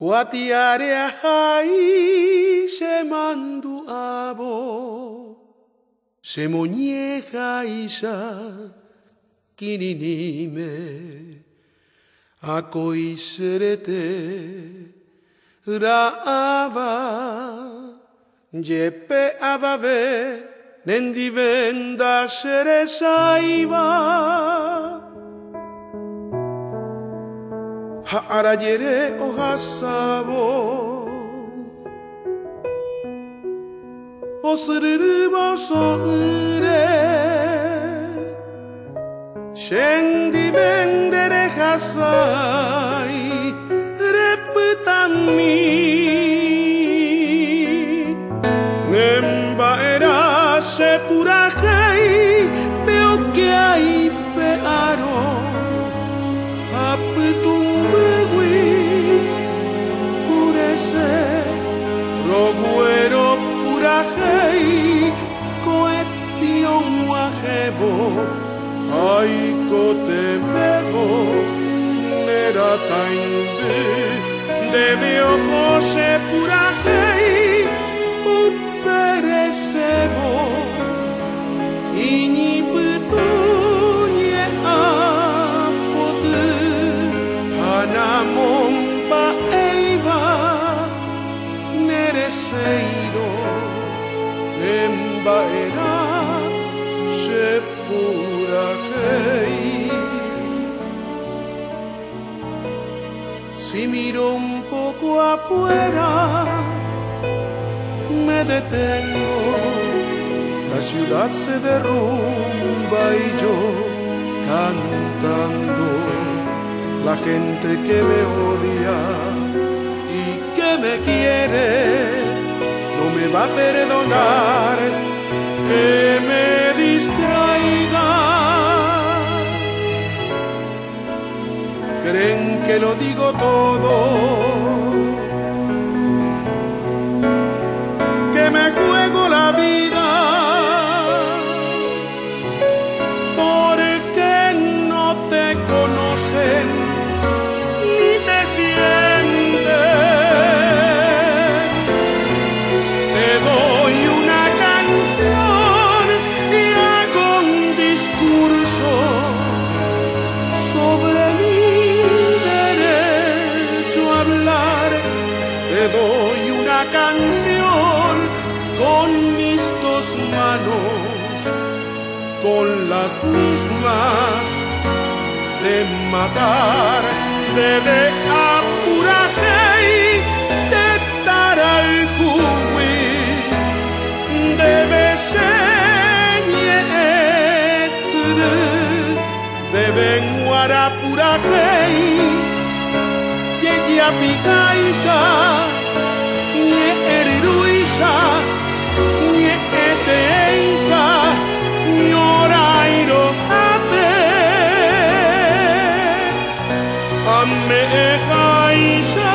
Watiare ahai shemandu abo Shemonieja isha kininime Akoiserete raava Jepe avave nendivenda seresaiva Ha'arayere ohasabo Osiriruba soire Shendivendere hasai Reputami Nemba era sepurajei Veo que hay pearo Aputumbewi Curese Roguero purajei Coetion wajevo Aiko te bevo Nera tainde Debe ojose purajei Uperesevo Iñi putunye apote Hanamomba eiva Nereseiro Nemba era Sepurajei Si miro un poco afuera Me detengo La ciudad se derrumba y yo cantando La gente que me odia y que me quiere No me va a perdonar que me distraiga Creen que lo digo todo Que me juego la vida Porque no te conocen Ni te sienten Te doy una canción Y hago un discurso Sobre mi derecho a hablar Te doy una canción Con mis dos manos Con las mismas De matar De apurajei De taraljuwi De besenye esru De benguarapurajei Yeya pijaisha Nye eriruisha Nye eteisha Nyorairo ape Ame ejaisha